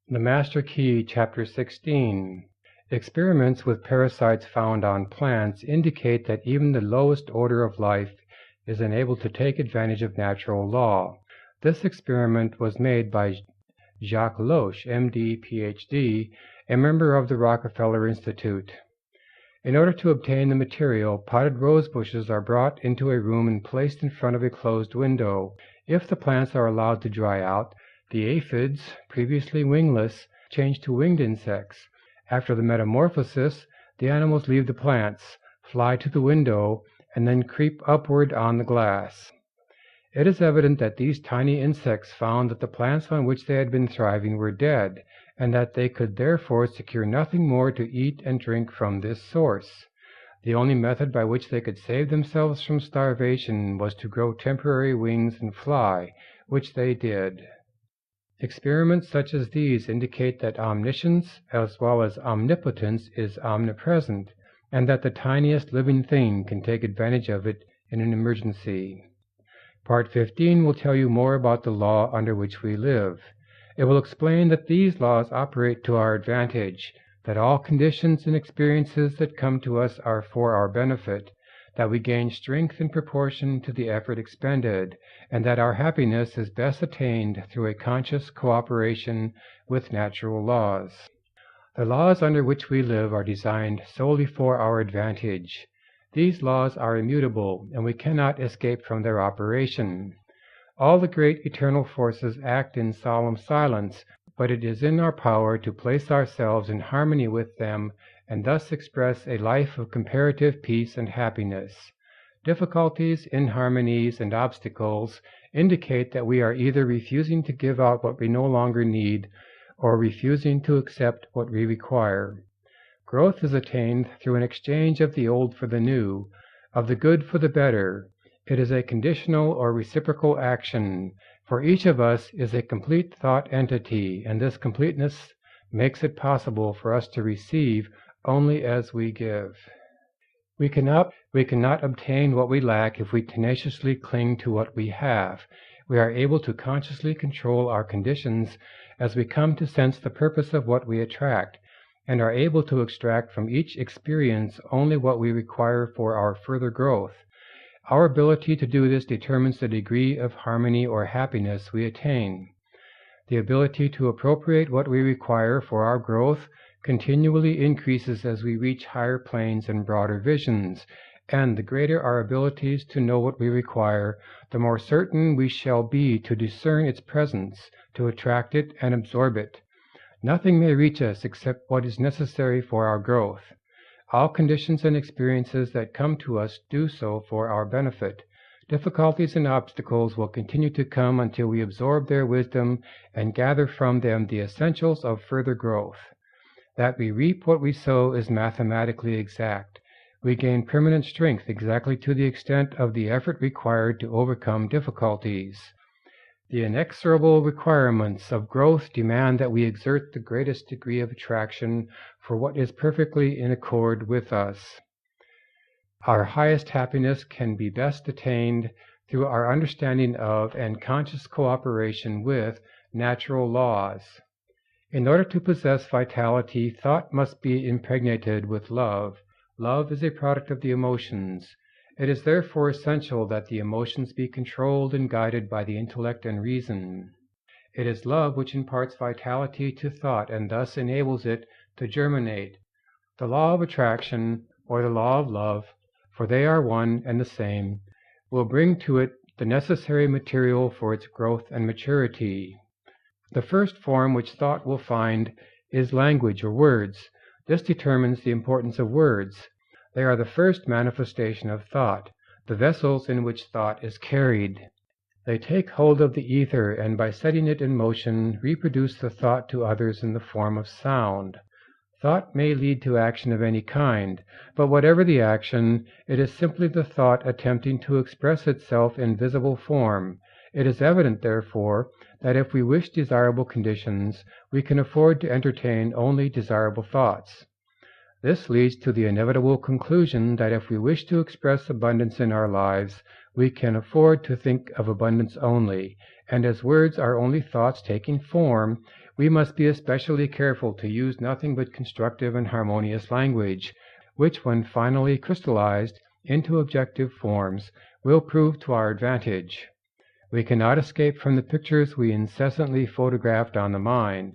The Master Key, Chapter 16. Experiments with parasites found on plants indicate that even the lowest order of life is unable to take advantage of natural law. This experiment was made by Jacques Loesch, MD, PhD, a member of the Rockefeller Institute. In order to obtain the material, potted rose bushes are brought into a room and placed in front of a closed window. If the plants are allowed to dry out, the aphids, previously wingless, change to winged insects. After the metamorphosis, the animals leave the plants, fly to the window, and then creep upward on the glass. It is evident that these tiny insects found that the plants on which they had been thriving were dead, and that they could therefore secure nothing more to eat and drink from this source. The only method by which they could save themselves from starvation was to grow temporary wings and fly, which they did. Experiments such as these indicate that omniscience as well as omnipotence is omnipresent, and that the tiniest living thing can take advantage of it in an emergency. Part 15 will tell you more about the law under which we live. It will explain that these laws operate to our advantage, that all conditions and experiences that come to us are for our benefit, that we gain strength in proportion to the effort expended, and that our happiness is best attained through a conscious cooperation with natural laws. The laws under which we live are designed solely for our advantage. These laws are immutable, and we cannot escape from their operation. All the great eternal forces act in solemn silence, but it is in our power to place ourselves in harmony with them and thus express a life of comparative peace and happiness. Difficulties, inharmonies, and obstacles indicate that we are either refusing to give out what we no longer need or refusing to accept what we require. Growth is attained through an exchange of the old for the new, of the good for the better. It is a conditional or reciprocal action, for each of us is a complete thought entity, and this completeness makes it possible for us to receive only as we give. We cannot obtain what we lack if we tenaciously cling to what we have. We are able to consciously control our conditions as we come to sense the purpose of what we attract, and are able to extract from each experience only what we require for our further growth. Our ability to do this determines the degree of harmony or happiness we attain. The ability to appropriate what we require for our growth continually increases as we reach higher planes and broader visions, and the greater our abilities to know what we require, the more certain we shall be to discern its presence, to attract it and absorb it. Nothing may reach us except what is necessary for our growth. All conditions and experiences that come to us do so for our benefit. Difficulties and obstacles will continue to come until we absorb their wisdom and gather from them the essentials of further growth. That we reap what we sow is mathematically exact. We gain permanent strength exactly to the extent of the effort required to overcome difficulties. The inexorable requirements of growth demand that we exert the greatest degree of attraction for what is perfectly in accord with us. Our highest happiness can be best attained through our understanding of and conscious cooperation with natural laws. In order to possess vitality, thought must be impregnated with love. Love is a product of the emotions. It is therefore essential that the emotions be controlled and guided by the intellect and reason. It is love which imparts vitality to thought and thus enables it to germinate. The law of attraction, or the law of love, for they are one and the same, will bring to it the necessary material for its growth and maturity. The first form which thought will find is language or words. This determines the importance of words. They are the first manifestation of thought, the vessels in which thought is carried. They take hold of the ether and by setting it in motion reproduce the thought to others in the form of sound. Thought may lead to action of any kind, but whatever the action, it is simply the thought attempting to express itself in visible form. It is evident, therefore, that if we wish desirable conditions, we can afford to entertain only desirable thoughts. This leads to the inevitable conclusion that if we wish to express abundance in our lives, we can afford to think of abundance only, and as words are only thoughts taking form, We must be especially careful to use nothing but constructive and harmonious language, which, when finally crystallized into objective forms, will prove to our advantage. We cannot escape from the pictures we incessantly photographed on the mind,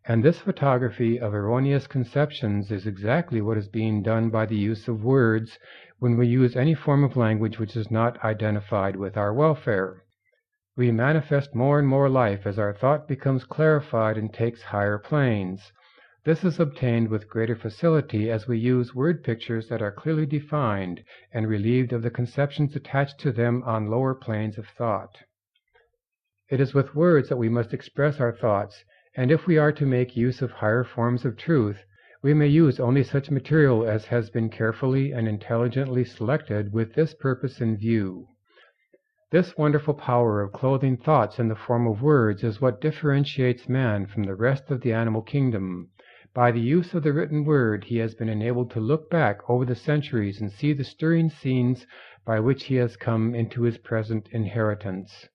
and this photography of erroneous conceptions is exactly what is being done by the use of words when we use any form of language which is not identified with our welfare. We manifest more and more life as our thought becomes clarified and takes higher planes. This is obtained with greater facility as we use word pictures that are clearly defined and relieved of the conceptions attached to them on lower planes of thought. It is with words that we must express our thoughts, and if we are to make use of higher forms of truth, we may use only such material as has been carefully and intelligently selected with this purpose in view. This wonderful power of clothing thoughts in the form of words is what differentiates man from the rest of the animal kingdom. By the use of the written word, he has been enabled to look back over the centuries and see the stirring scenes by which he has come into his present inheritance.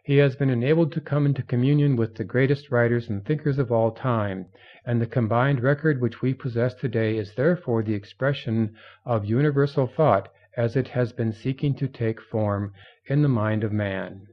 He has been enabled to come into communion with the greatest writers and thinkers of all time, and the combined record which we possess today is therefore the expression of universal thought as it has been seeking to take form in the mind of man.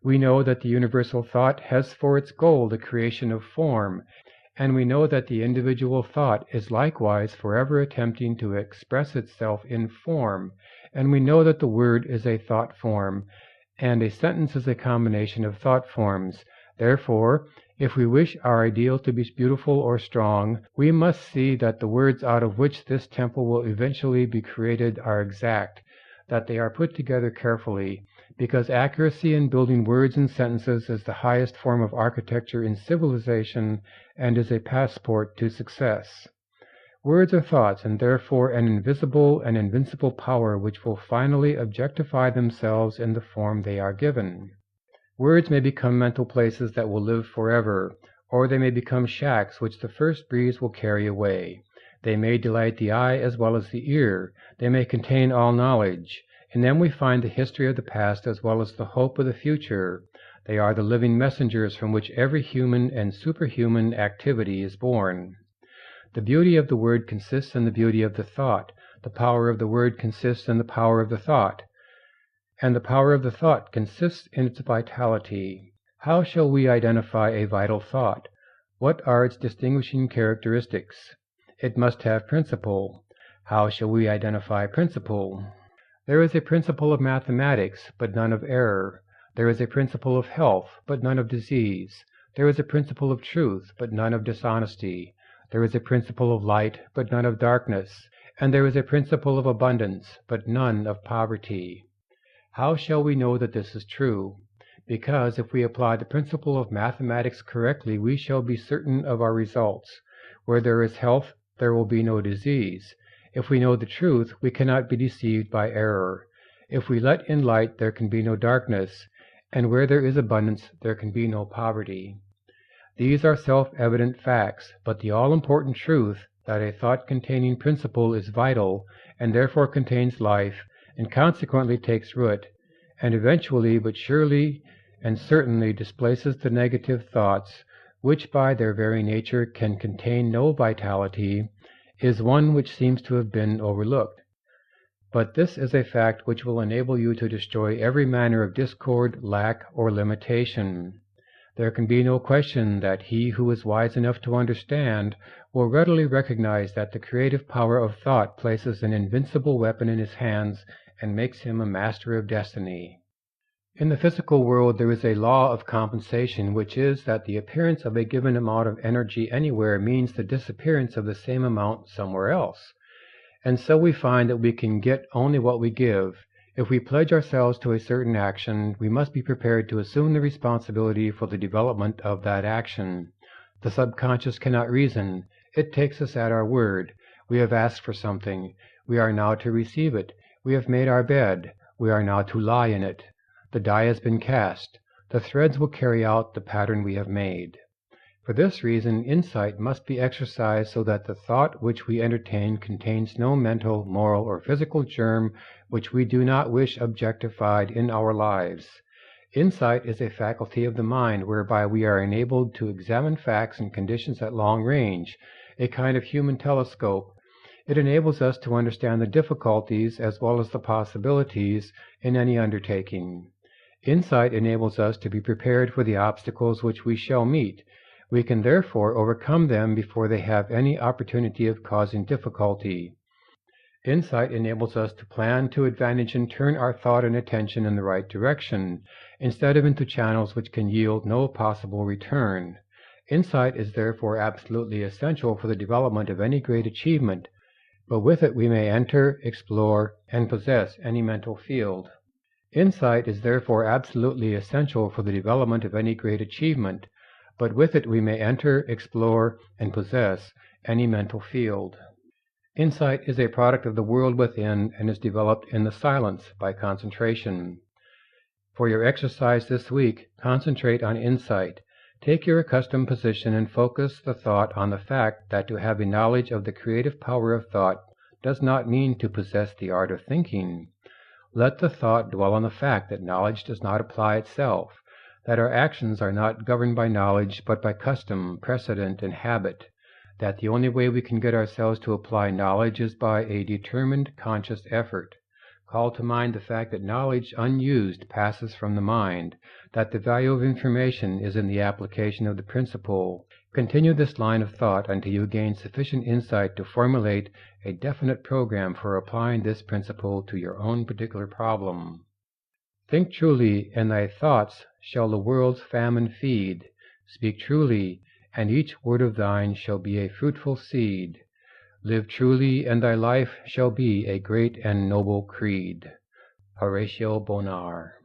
We know that the universal thought has for its goal the creation of form, and we know that the individual thought is likewise forever attempting to express itself in form, and we know that the word is a thought form, and a sentence is a combination of thought forms. Therefore, if we wish our ideal to be beautiful or strong, we must see that the words out of which this temple will eventually be created are exact, that they are put together carefully, because accuracy in building words and sentences is the highest form of architecture in civilization and is a passport to success. Words are thoughts, and therefore an invisible and invincible power which will finally objectify themselves in the form they are given. Words may become mental places that will live forever, or they may become shacks which the first breeze will carry away. They may delight the eye as well as the ear. They may contain all knowledge. In them we find the history of the past as well as the hope of the future. They are the living messengers from which every human and superhuman activity is born. The beauty of the word consists in the beauty of the thought. The power of the word consists in the power of the thought. And the power of the thought consists in its vitality. How shall we identify a vital thought? What are its distinguishing characteristics? It must have principle. How shall we identify principle? There is a principle of mathematics, but none of error. There is a principle of health, but none of disease. There is a principle of truth, but none of dishonesty. There is a principle of light, but none of darkness. And there is a principle of abundance, but none of poverty. How shall we know that this is true? Because if we apply the principle of mathematics correctly, we shall be certain of our results. Where there is health, there will be no disease. If we know the truth, we cannot be deceived by error. If we let in light, there can be no darkness, and where there is abundance, there can be no poverty. These are self-evident facts, but the all-important truth that a thought-containing principle is vital, and therefore contains life, and consequently takes root, and eventually but surely and certainly displaces the negative thoughts, which by their very nature can contain no vitality, is one which seems to have been overlooked. But this is a fact which will enable you to destroy every manner of discord, lack, or limitation. There can be no question that he who is wise enough to understand will readily recognize that the creative power of thought places an invincible weapon in his hands and makes him a master of destiny. In the physical world there is a law of compensation, which is that the appearance of a given amount of energy anywhere means the disappearance of the same amount somewhere else. And so we find that we can get only what we give. If we pledge ourselves to a certain action, we must be prepared to assume the responsibility for the development of that action. The subconscious cannot reason. It takes us at our word. We have asked for something. We are now to receive it. We have made our bed. We are now to lie in it. The die has been cast. The threads will carry out the pattern we have made. For this reason, insight must be exercised so that the thought which we entertain contains no mental, moral, or physical germ which we do not wish objectified in our lives. Insight is a faculty of the mind whereby we are enabled to examine facts and conditions at long range, a kind of human telescope. It enables us to understand the difficulties as well as the possibilities in any undertaking. Insight enables us to be prepared for the obstacles which we shall meet. We can therefore overcome them before they have any opportunity of causing difficulty. Insight enables us to plan to advantage and turn our thought and attention in the right direction, instead of into channels which can yield no possible return. Insight is therefore absolutely essential for the development of any great achievement, but with it we may enter, explore, and possess any mental field. Insight is therefore absolutely essential for the development of any great achievement, but with it we may enter, explore, and possess any mental field. Insight is a product of the world within and is developed in the silence by concentration. For your exercise this week, concentrate on insight. Take your accustomed position and focus the thought on the fact that to have a knowledge of the creative power of thought does not mean to possess the art of thinking. Let the thought dwell on the fact that knowledge does not apply itself, that our actions are not governed by knowledge but by custom, precedent, and habit, that the only way we can get ourselves to apply knowledge is by a determined, conscious effort. Call to mind the fact that knowledge unused passes from the mind, that the value of information is in the application of the principle. Continue this line of thought until you gain sufficient insight to formulate a definite program for applying this principle to your own particular problem. Think truly, and thy thoughts shall the world's famine feed. Speak truly, and each word of thine shall be a fruitful seed. Live truly, and thy life shall be a great and noble creed. Horatio Bonar.